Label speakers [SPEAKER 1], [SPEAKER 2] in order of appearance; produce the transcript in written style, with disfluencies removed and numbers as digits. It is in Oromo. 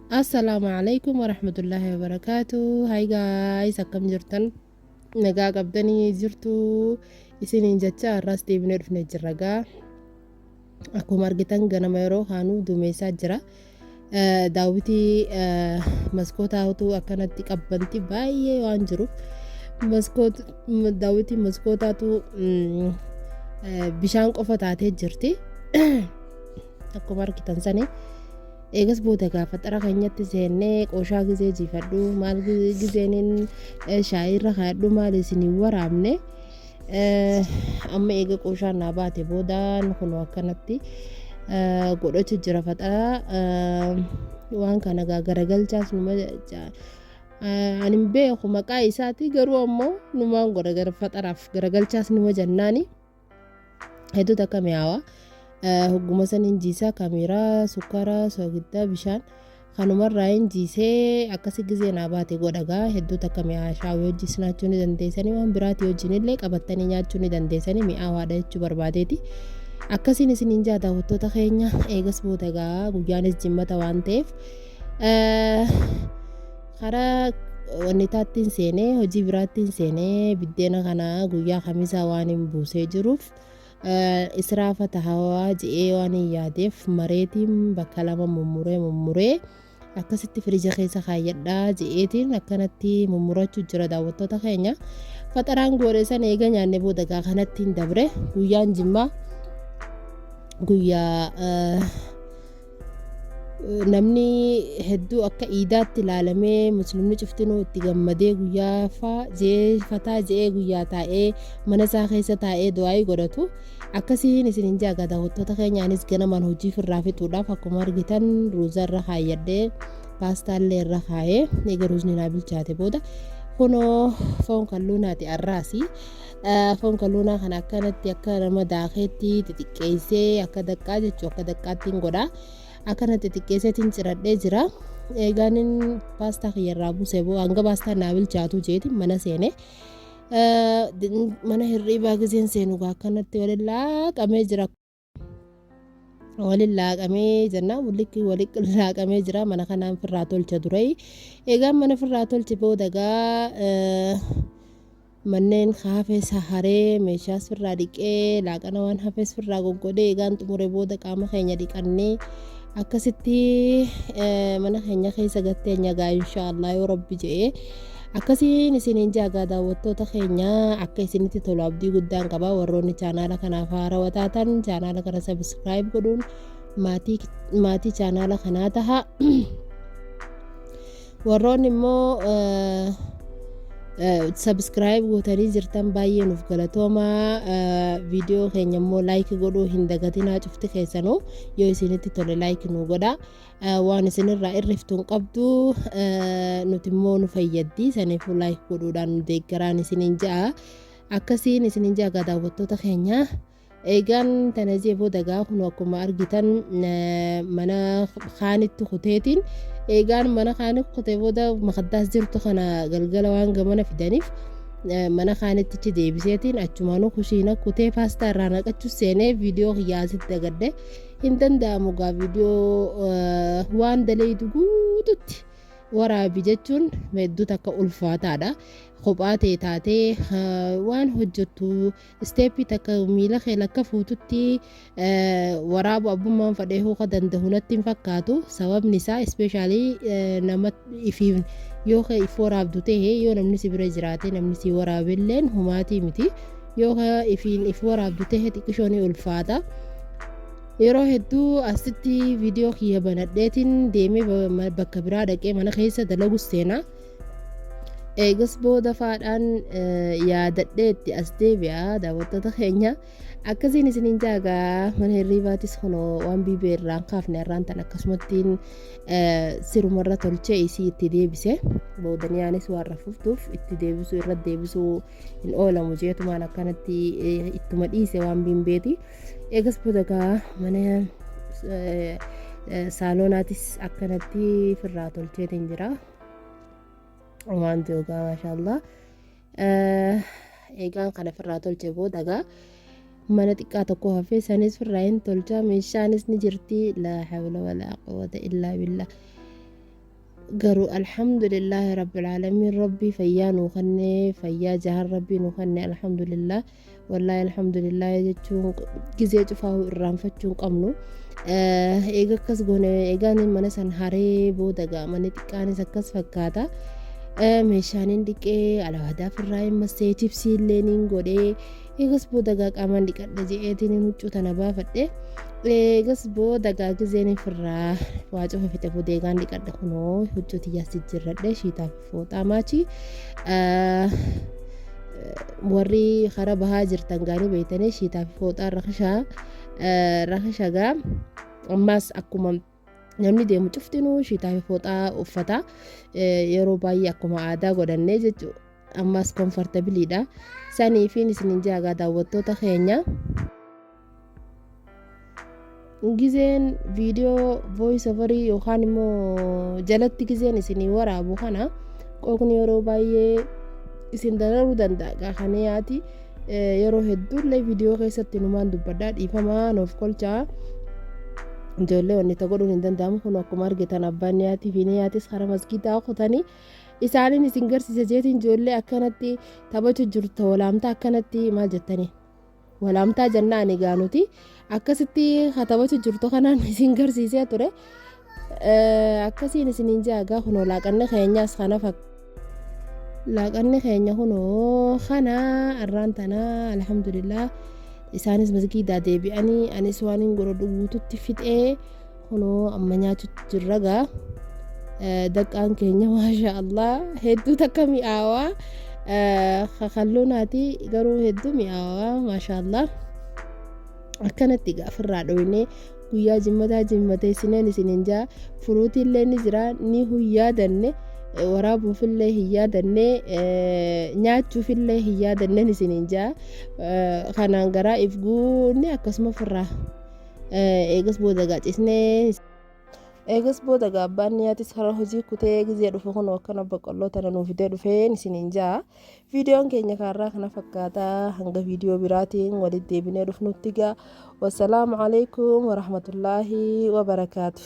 [SPEAKER 1] Assalamu alaikum warahmatullahi wabarakatuh. Hi guys, akkam jirtan? Nagaa qabdanii jirtu? Isiniin jecha har'as deebinee dhufnee jirra gaa. Akkuma argitan ganama yeroo haanuu duumessaa jira. Daawwitii maskootaatu akkanatti qabbanti baay'ee waan jiruuf daawwitii maskootaatu bishaan qofa taatee jirti. Akkuma argitan sanii. Eegas booda gaafa xara keenyatti seennee qooshaa gizee jiifadhu maal gizeeniin shaayirra kaadhu maal isinii waraabne amma eega qooshaan naa baate boodaan kunoo akkanatti godhachu jira faxara waan kana garagalchaas numa ani beeku maqaa isaati garuu ammoo numaan godha faxaraaf garagalchaas numa jannaani hedduu takka mi'aawa. Hogguma san injiisaa kaameeraa sukkaara soogiddaa bishaan kanumarraa injiisee akkasi gizee naa baate godhagaa hedduu takka mi'aa shaawii hojii nyaachuu ni dandeessanii waan biraatii wajjinillee qabattanii nyaachuu ni dandeessanii mi'aawaadha jechuu barbaadeeti. Akkasiin isiniin jaata daawwattoota keenya eegas boodagaa guyyaanis jimmata waan ta'eef karaa wannitaattiin seenee hojii biraattiin seenee biddeena kana guyyaa kamisaa waan hin buusee jiruuf. Israafa tahawaa je'ee waan hin yaadeef mareetiin bakka lama mummuree akkasitti firija keessa kaayyadhaa je'eetiin akkanatti mummurachuu jira daawwattoota keenya. Faxaraan godheessan eega nyaanne boodagaa kanattiin dabre guyyaan jimmaa guyyaa namni hedduu akka iidaatti ilaalamee muslimni cuftinuu itti gammadee guyyaa fataa je'ee guyyaa taa'ee mana isaa keessa taa'ee du'aayii godhatu. Akkasiin isiniin jaaga daawwattoota keenyaanis ganamaan hojii firraa fixuudhaaf akkuma argitan ruuza irra kaayyadhee paastaallee irra kaayee eega ruuzni naa bilchaate booda kunoo foon kalluunaati arraasi. Foon kalluunaa kana akkanatti akka nama daakeetti xixiqqeessee akka daqqaa jechuu akka daqqaattiin godhaa. Akkanatti xixiqqeesseetiin ciradhee jira. Eegaanin paastaa kiyyarraa buusee hanga paastaa naa bilchaatu jeeti mana seene. Mana hirriibaa gizeen seenu akkanatti waliin laaqamee jira. Waliin laaqamee jennaan waliin laaqamee jira mana kanaan firraa tolcha ture. Eegaan mana firraa tolche boodagaa manneen hafees haree meeshaas firraa dhiqee laaqana waan hafees firraa goggodee eegaan xumure booda qaama keenya dhiqannee akkasitti mana keenya keessa gatteenya gaa inshaallah yoo rabbi je'ee akkasiin isiniin jaagaa daawwattoota keenya akka isinitti tolu abdii guddaan qaba. Warroonni chaanaala kanaaf haarawaa taatan chaanaala kana sabiskiraayib godhuun maatii chaanaala kanaa taha. Warroonni immoo sabiskiraayib gootanii jirtan baay'ee nuuf galatoomaa. Viidiyoo keenya immoo laayik godhuu hin dagatinaa cufti keessanuu yoo isinitti tole laayik nu godha. Waan isinirraa irriftuun qabdu nuti immoo nu fayyaddi saniifuu laayik godhuudhaan nu deeggaraan isiniin ja'a. Akkasiin isiniin ja'a daawwattoota keenya. Eegaan tanazee boodagaa kun akkuma argitan mana kaanitti kuteetiin eegaan mana kaanitti kutee booda makaddaas jirtu kana galgala waan gamana fidaniif mana kaanittichi deebiseetiin achumaanuu kushiina kutee paastaa irraa naqachuu seenee viidiyoo kiyyaasitti dagadde hin danda'amu gaa viidiyoo waan daleedu guututti waraabi jechuun hedduu takka ulfaataadha. Kophaa ta'e taatee waan hojjettu isteeppii takka miila kee lakka fuututti waraabu abbummaan fadhee hooka danda'u natti hin fakkaatu. Sababni isaa ispeeshaalii nama ifiif yoo if waraabdu ta'e yoo namni si bira jiraate namni si waraabilleen humaatii miti. Yoo ifiin if waraabdu ta'e xiqqishoon ulfaata. Yeroo hedduu asitti viidiyoo kiyya banadheetiin deemee bakka biraa dhaqee mana keessa dalagu seenaa. Eegas booda faadhaan yaadadheetti as deebi'a daawwattoota keenya. Akkasiin isiniin jaagaa mana hirriibaatis kunoo waan biibee irraan kaafne irraan tan akkasumattiin sirumarra tolchee isii itti deebise. Boodaniyanis waan rafuftuuf itti deebisuu irra deebisuu hin oolamu jeetumaan akkanatti ittuma dhiise waan biimbeeti. Eegas boodagaa mana saalonaatis akkanatti firraa tolcheetiin jira. Waan joogaa maashaallah. Eegaan kana firraa tolche boodagaa mana xiqqaa tokko hafee sanis firraa hin tolcha meeshaanis ni jirti laa hawla walaa quwwata illaa billah. garuu alhamdulillahi rabbil aalamiin rabbii fayyaa nuu kennee fayyaa jahaan rabbii nuu kennee alhamdulillah wallahi alhamdulillah jechuun gizee cufaa irraanfachuu hin qabnu. Eega akkas goone eegaan mana san haree booda gaamanii xiqqaanis akkas fakkaata. Meeshaanin dhiqee alawaadaa firraa hin massee chipsii illee niin godhee eegas booda qaamaan dhiqadha je'eetiin huccuu tana baafadhe. Eegas booda gizeen firraa waa cufa fixe booda eegaan dhiqadha kunoo huccuu tiyyaas jijjiirradhe shiitaa fi fooxaa maachii. Warri karaa bahaa jirtan gaanii beeytanii shiitaa fi fooxaa rakashagaa ammaas akkuma namni deemu cuftinuu shiitaa fi fooxaa uffata yeroo baay'ee akkuma aadaa godhannee jechuudha. Ammaas komfortabiliidha. Sanii fi isiniin jaagaa daawwattoota keenya. Gizeen viidiyoo voice overii yookaan immoo jalatti gizeen isinii waraabu kana qooqni yeroo baay'ee isin dararuu danda'a. Kana yaati yeroo hedduullee viidiyoo keessatti numaan dubbadhaa dhiifamaa nuuf kolchaa. Ijoollee wanni ta'uu godhuun hin danda'amu kun akkuma argitan abbaan niyaatii fi niyaatis karaa masgiidaa qotanii isaaniin isin garsiisa jeetiin ijoollee akkanatti taphachuu jirtu walaamtaa akkanatti maal jettanii walaamtaa jennaan egaa nuti akkasitti taphachuu jirtu kanaan isin garsiisee ture. Akkasiin isiniin jaagaa kunoo laaqanni keenyaas kana laaqanni keenya kunoo kana arraan tanaa alhamdulillah. Isaanis masgiidaa deebi'anii anis waan hin godhu guututti fixee kunoo amma nyaachuutti jirragaa. Daqqaan keenya maasha Allah hedduu takka mi'aawaa. Kakalloonaati garuu hedduu mi'aawaa maasha Allah. Akkanatti gaafirraa dhoowwinee guyyaa jimmatee sineen isiniin jaa furuutiillee ni jira ni huyyaadanne. Waraabuufillee hin yaadanne nyaachuufillee hin yaadanne isiniin jaa kanaan garaa if guunne akkasuma firraa eegas booda gaacisnee eegas booda gaabbaan nyaatis karaa hojii kutee gizee dhufe kun akkana boqqolloo tana nuuf fidee dhufeen isiniin jaa. Viidiyoon keenya kaarraa kana fakkaataa hanga viidiyoo biraatiin walitti deebinee dhufnutti gaa. Wassalaamu alaikum warahmatullaahi wabarakaatu.